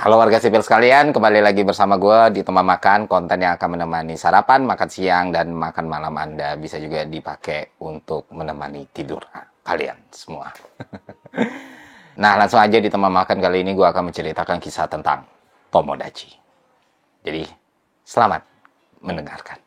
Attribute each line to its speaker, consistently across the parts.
Speaker 1: Halo warga sipil sekalian, kembali lagi bersama gue di Teman Makan, konten yang akan menemani sarapan, makan siang, dan makan malam Anda. Bisa juga dipakai untuk menemani tidur kalian semua. Nah, langsung aja di Teman Makan kali ini gue akan menceritakan kisah tentang Tomodachi. Jadi, selamat mendengarkan.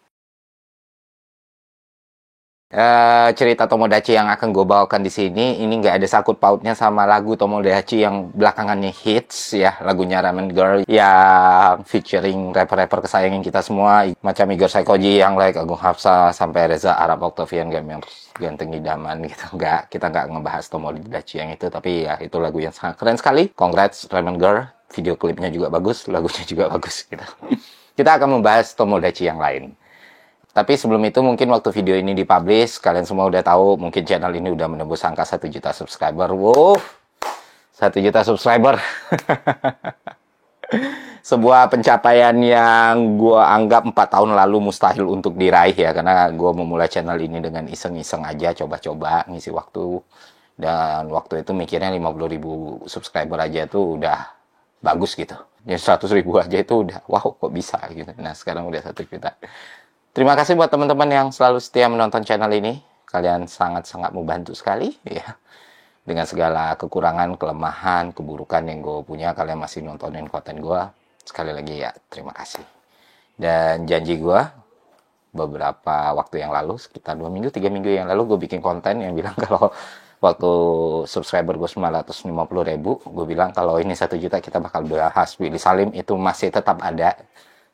Speaker 1: Cerita Tomodachi yang akan gue bawakan di sini ini nggak ada sakut pautnya sama lagu Tomodachi yang belakangannya hits ya, lagunya Ramen Girl yang featuring rapper-rapper kesayangan kita semua macam Igor Saikoji, yang like Agung Hapsa sampai Reza Arab Octavian Gamers Ganteng Idaman gitu. Kita nggak ngebahas Tomodachi yang itu, tapi ya itu lagu yang sangat keren sekali. Congrats Ramen Girl, video klipnya juga bagus, lagunya juga bagus gitu. Kita akan membahas Tomodachi yang lain. Tapi sebelum itu mungkin waktu video ini dipublish, kalian semua udah tahu mungkin channel ini udah menembus angka 1 juta subscriber. Wow, 1 juta subscriber. Sebuah pencapaian yang gue anggap 4 tahun lalu mustahil untuk diraih ya. Karena gue memulai channel ini dengan iseng-iseng aja, coba-coba ngisi waktu. Dan waktu itu mikirnya 50.000 subscriber aja tuh udah bagus gitu. Ya 100.000 aja itu udah wow kok bisa gitu. Nah sekarang udah 1 juta. Terima kasih buat teman-teman yang selalu setia menonton channel ini. Kalian sangat-sangat membantu sekali ya. Dengan segala kekurangan, kelemahan, keburukan yang gue punya, kalian masih nontonin konten gue. Sekali lagi ya, terima kasih. Dan janji gue, beberapa waktu yang lalu, sekitar 2 minggu, 3 minggu yang lalu, gue bikin konten yang bilang kalau waktu subscriber gue 950.000, gue bilang kalau ini 1 juta kita bakal bahas Willy Salim, itu masih tetap ada.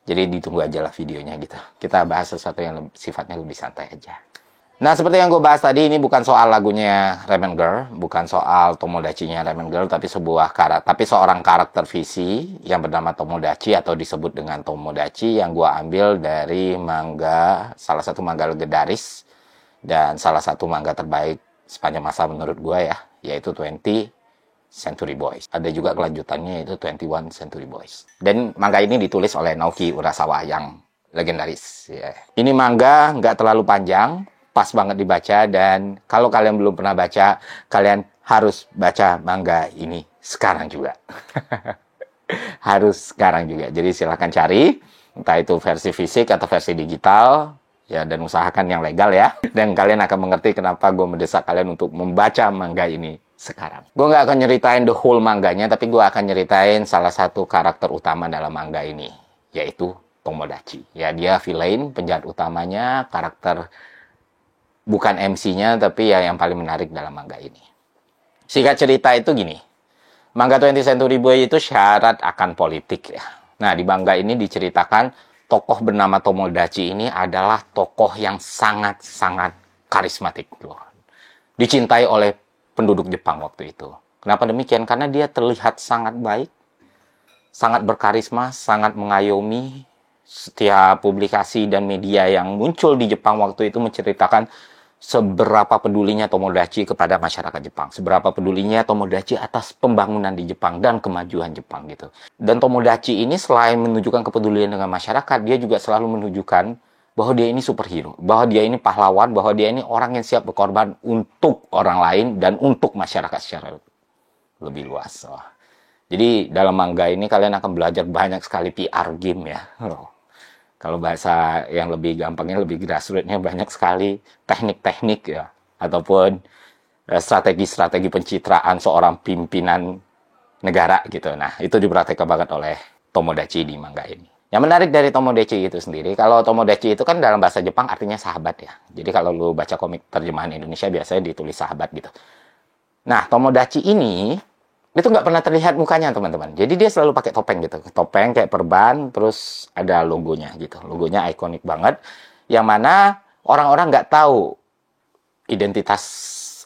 Speaker 1: Jadi ditunggu aja lah videonya gitu. Kita bahas sesuatu yang sifatnya lebih santai aja. Nah, seperti yang gue bahas tadi, ini bukan soal lagunya Ramen Girl, bukan soal Tomodachi-nya Ramen Girl, tapi seorang karakter visi yang bernama Tomodachi atau disebut dengan Tomodachi yang gue ambil dari manga, salah satu manga legendaris dan salah satu manga terbaik sepanjang masa menurut gue ya, yaitu 20th Century Boys. Ada juga kelanjutannya yaitu 21 Century Boys. Dan manga ini ditulis oleh Naoki Urasawa yang legendaris. Yeah. Ini manga nggak terlalu panjang, pas banget dibaca, dan kalau kalian belum pernah baca, kalian harus baca manga ini sekarang juga. Harus sekarang juga. Jadi silahkan cari, entah itu versi fisik atau versi digital, ya, dan usahakan yang legal ya. Dan kalian akan mengerti kenapa gue mendesak kalian untuk membaca manga ini sekarang. Gue nggak akan nyeritain the whole mangganya, tapi gue akan nyeritain salah satu karakter utama dalam manga ini, yaitu Tomodachi. Ya, dia villain, penjahat utamanya, karakter bukan MC-nya, tapi ya yang paling menarik dalam manga ini. Singkat cerita itu gini, manga 20th Century Boy itu syarat akan politik ya. Nah, di manga ini diceritakan tokoh bernama Tomodachi ini adalah tokoh yang sangat-sangat karismatik. Dicintai oleh penduduk Jepang waktu itu. Kenapa demikian? Karena dia terlihat sangat baik, sangat berkarisma, sangat mengayomi. Setiap publikasi dan media yang muncul di Jepang waktu itu menceritakan seberapa pedulinya Tomodachi kepada masyarakat Jepang, seberapa pedulinya Tomodachi atas pembangunan di Jepang dan kemajuan Jepang gitu. Dan Tomodachi ini selain menunjukkan kepedulian dengan masyarakat, dia juga selalu menunjukkan bahwa dia ini superhero, bahwa dia ini pahlawan, bahwa dia ini orang yang siap berkorban untuk orang lain dan untuk masyarakat secara lebih luas. Jadi dalam manga ini kalian akan belajar banyak sekali PR game ya. Kalau bahasa yang lebih gampangnya, lebih grassroots-nya, banyak sekali teknik-teknik ya, ataupun strategi-strategi pencitraan seorang pimpinan negara gitu. Nah, itu dipraktekkan banget oleh Tomodachi di manga ini. Yang menarik dari Tomodachi itu sendiri, kalau Tomodachi itu kan dalam bahasa Jepang artinya sahabat ya. Jadi kalau lu baca komik terjemahan Indonesia biasanya ditulis sahabat gitu. Nah, Tomodachi ini itu nggak pernah terlihat mukanya teman-teman. Jadi dia selalu pakai topeng gitu. Topeng kayak perban, terus ada logonya gitu. Logonya ikonik banget. Yang mana orang-orang nggak tahu identitas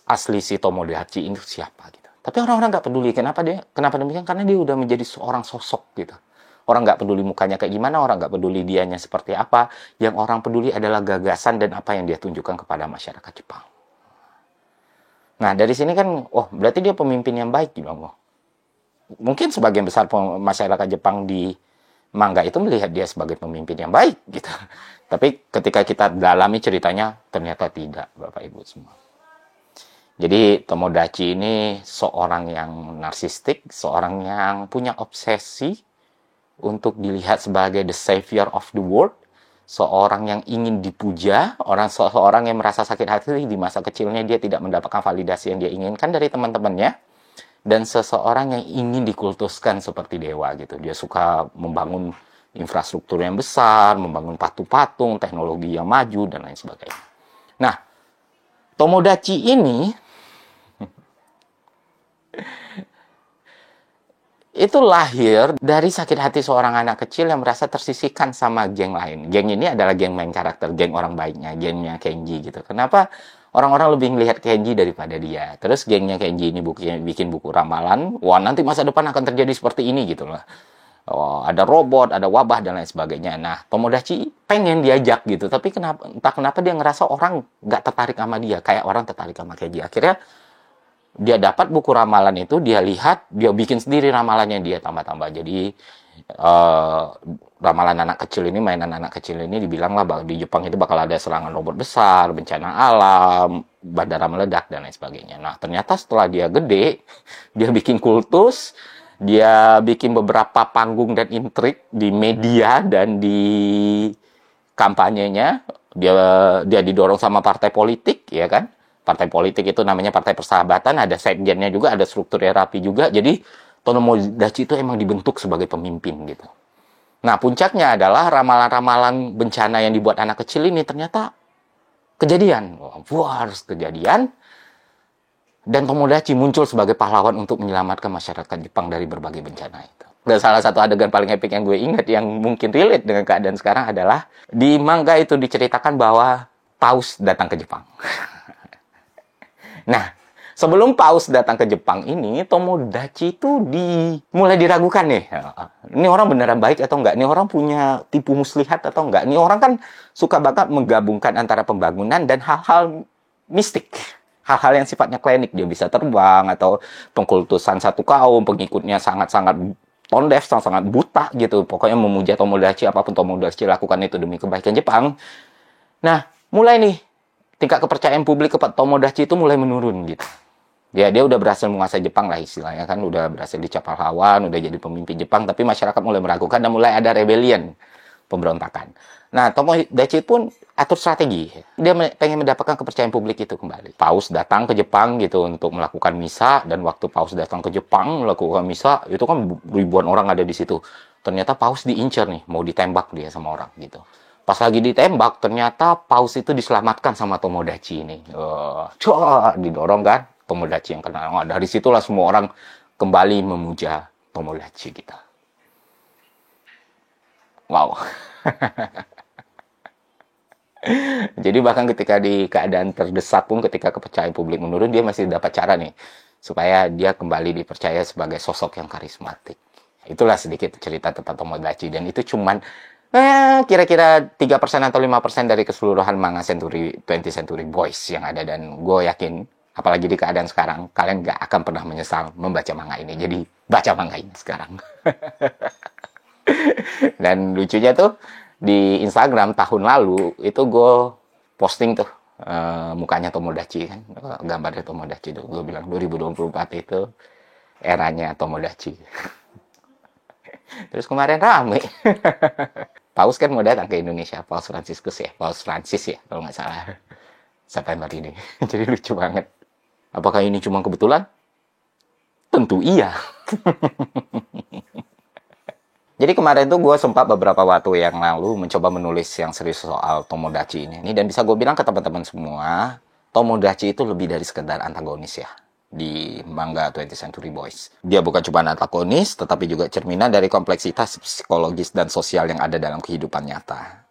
Speaker 1: asli si Tomodachi itu siapa gitu. Tapi orang-orang nggak peduli. Kenapa demikian? Karena dia udah menjadi seorang sosok gitu. Orang nggak peduli mukanya kayak gimana, orang nggak peduli dianya seperti apa. Yang orang peduli adalah gagasan dan apa yang dia tunjukkan kepada masyarakat Jepang. Nah, dari sini kan, oh berarti dia pemimpin yang baik gitu. Mungkin sebagian besar masyarakat Jepang di manga itu melihat dia sebagai pemimpin yang baik gitu. Tapi ketika kita dalami ceritanya, ternyata tidak, Bapak Ibu semua. Jadi Tomodachi ini seorang yang narsistik, seorang yang punya obsesi, untuk dilihat sebagai the savior of the world, seorang yang ingin dipuja, seseorang yang merasa sakit hati di masa kecilnya dia tidak mendapatkan validasi yang dia inginkan dari teman-temannya, dan seseorang yang ingin dikultuskan seperti dewa gitu. Dia suka membangun infrastruktur yang besar, membangun patung-patung, teknologi yang maju, dan lain sebagainya. Nah, Tomodachi ini itu lahir dari sakit hati seorang anak kecil yang merasa tersisihkan sama geng lain. Geng ini adalah geng main karakter, geng orang baiknya, gengnya Kenji gitu. Kenapa orang-orang lebih melihat Kenji daripada dia? Terus gengnya Kenji ini bikin buku ramalan, wah nanti masa depan akan terjadi seperti ini gitu loh. Oh, ada robot, ada wabah, dan lain sebagainya. Nah, Tomodachi pengen diajak gitu, tapi entah kenapa dia ngerasa orang nggak tertarik sama dia, kayak orang tertarik sama Kenji. Akhirnya dia dapat buku ramalan itu, dia lihat, dia bikin sendiri ramalannya, dia tambah-tambah. Jadi ramalan anak kecil ini, mainan anak kecil ini dibilang lah bahwa di Jepang itu bakal ada serangan robot besar, bencana alam, bandara meledak, dan lain sebagainya. Nah, ternyata setelah dia gede, dia bikin kultus, dia bikin beberapa panggung dan intrik di media dan di kampanyenya. Dia didorong sama partai politik, ya kan? Partai politik itu namanya Partai Persahabatan, ada sekjennya juga, ada strukturnya rapi juga. Jadi Tomodachi itu emang dibentuk sebagai pemimpin gitu. Nah, puncaknya adalah ramalan-ramalan bencana yang dibuat anak kecil ini ternyata kejadian. Wah, harus kejadian. Dan Tomodachi muncul sebagai pahlawan untuk menyelamatkan masyarakat Jepang dari berbagai bencana itu. Dan salah satu adegan paling epic yang gue ingat, yang mungkin relate dengan keadaan sekarang adalah di manga itu diceritakan bahwa Paus datang ke Jepang. Nah, sebelum Paus datang ke Jepang ini, Tomodachi itu mulai diragukan nih. Ini orang beneran baik atau enggak? Ini orang punya tipu muslihat atau enggak? Ini orang kan suka banget menggabungkan antara pembangunan dan hal-hal mistik. Hal-hal yang sifatnya klinik. Dia bisa terbang, atau pengkultusan satu kaum, pengikutnya sangat-sangat tone deaf, sangat-sangat buta gitu. Pokoknya memuja Tomodachi, apapun Tomodachi lakukan itu demi kebaikan Jepang. Nah, mulai nih, tingkat kepercayaan publik kepada Tomodachi itu mulai menurun gitu. Dia udah berhasil menguasai Jepang lah istilahnya kan, udah berhasil dicap pahlawan, udah jadi pemimpin Jepang, tapi masyarakat mulai meragukan dan mulai ada rebellion, pemberontakan. Nah, Tomodachi pun atur strategi. Dia pengen mendapatkan kepercayaan publik itu kembali. Paus datang ke Jepang gitu untuk melakukan misa, dan waktu Paus datang ke Jepang melakukan misa, itu kan ribuan orang ada di situ. Ternyata Paus diincar nih, mau ditembak dia sama orang gitu. Pas lagi ditembak, ternyata Paus itu diselamatkan sama Tomodachi ini. Didorong kan, Tomodachi yang kena. Nah, dari situlah semua orang kembali memuja Tomodachi kita. Wow. Jadi bahkan ketika di keadaan terdesak pun, ketika kepercayaan publik menurun, dia masih dapat cara nih supaya dia kembali dipercaya sebagai sosok yang karismatik. Itulah sedikit cerita tentang Tomodachi, dan itu cuman kira-kira 3% atau 5% dari keseluruhan manga 20th Century Boys yang ada. Dan gue yakin, apalagi di keadaan sekarang, kalian gak akan pernah menyesal membaca manga ini. Jadi baca manga ini sekarang. Dan lucunya tuh, di Instagram tahun lalu itu gue posting tuh mukanya Tomodachi kan, gambarnya Tomodachi tuh. Gue bilang 2024 itu eranya Tomodachi. Terus kemarin rame. Paus kan mau datang ke Indonesia, Paus Francis ya kalau nggak salah, September ini. Jadi lucu banget. Apakah ini cuma kebetulan? Tentu iya. Jadi kemarin tuh gue sempat beberapa waktu yang lalu mencoba menulis yang serius soal Tomodachi ini. Dan bisa gue bilang ke teman-teman semua, Tomodachi itu lebih dari sekedar antagonis ya di manga 20th Century Boys. Dia bukan cuma antagonis, tetapi juga cerminan dari kompleksitas psikologis dan sosial yang ada dalam kehidupan nyata.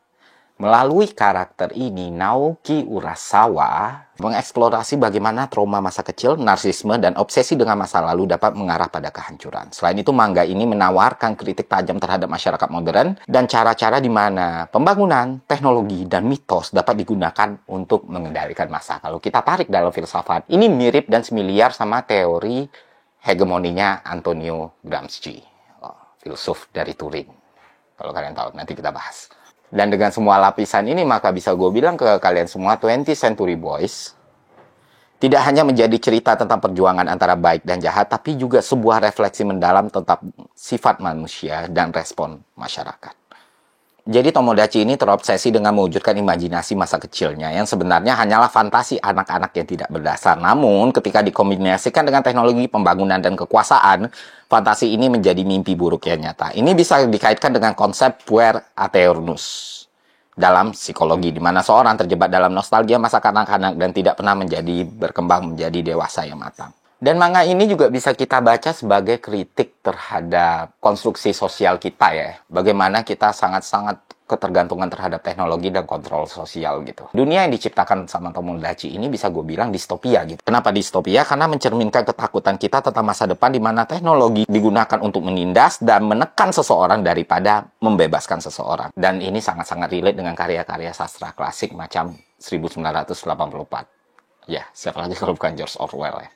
Speaker 1: Melalui karakter ini, Naoki Urasawa mengeksplorasi bagaimana trauma masa kecil, narsisme, dan obsesi dengan masa lalu dapat mengarah pada kehancuran. Selain itu, manga ini menawarkan kritik tajam terhadap masyarakat modern dan cara-cara di mana pembangunan, teknologi, dan mitos dapat digunakan untuk mengendalikan massa. Kalau kita tarik dalam filsafat, ini mirip dan semiliar sama teori hegemoninya Antonio Gramsci, filsuf dari Turin. Kalau kalian tahu, nanti kita bahas. Dan dengan semua lapisan ini, maka bisa gue bilang ke kalian semua, 20th Century Boys Tidak hanya menjadi cerita tentang perjuangan antara baik dan jahat, tapi juga sebuah refleksi mendalam tentang sifat manusia dan respon masyarakat. Jadi Tomodachi ini terobsesi dengan mewujudkan imajinasi masa kecilnya yang sebenarnya hanyalah fantasi anak-anak yang tidak berdasar. Namun ketika dikombinasikan dengan teknologi pembangunan dan kekuasaan, fantasi ini menjadi mimpi buruk yang nyata. Ini bisa dikaitkan dengan konsep puer aeternus dalam psikologi, di mana seorang terjebak dalam nostalgia masa kanak-kanak dan tidak pernah berkembang menjadi dewasa yang matang. Dan manga ini juga bisa kita baca sebagai kritik terhadap konstruksi sosial kita ya. Bagaimana kita sangat-sangat ketergantungan terhadap teknologi dan kontrol sosial gitu. Dunia yang diciptakan sama Tomodachi ini bisa gue bilang distopia gitu. Kenapa distopia? Karena mencerminkan ketakutan kita tentang masa depan di mana teknologi digunakan untuk menindas dan menekan seseorang daripada membebaskan seseorang. Dan ini sangat-sangat relate dengan karya-karya sastra klasik macam 1984. Ya, siapa lagi kalau bukan George Orwell ya.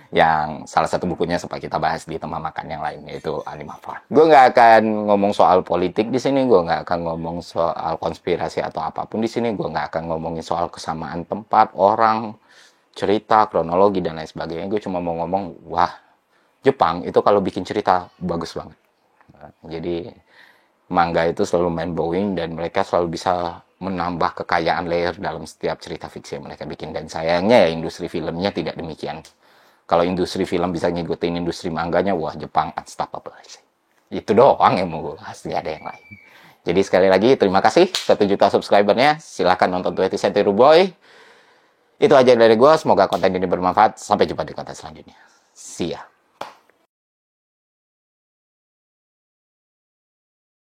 Speaker 1: Yang salah satu bukunya sempat kita bahas di teman makan yang lain, yaitu Anima Farm. Gue nggak akan ngomong soal politik di sini, gue nggak akan ngomong soal konspirasi atau apapun di sini, gue nggak akan ngomongin soal kesamaan tempat, orang, cerita, kronologi, dan lain sebagainya. Gue cuma mau ngomong, wah, Jepang itu kalau bikin cerita bagus banget. Jadi, manga itu selalu mind-blowing dan mereka selalu bisa menambah kekayaan layer dalam setiap cerita fiksi yang mereka bikin. Dan sayangnya ya industri filmnya tidak demikian. Kalau industri film bisa ngikutin industri mangganya, wah Jepang unstoppable sih. Itu doang yang mau gue bahas, tidak ada yang lain. Jadi sekali lagi, terima kasih 1 juta subscribernya. Silahkan nonton 20th Century Boy. Itu aja dari gue, semoga konten ini bermanfaat. Sampai jumpa di konten selanjutnya. See ya.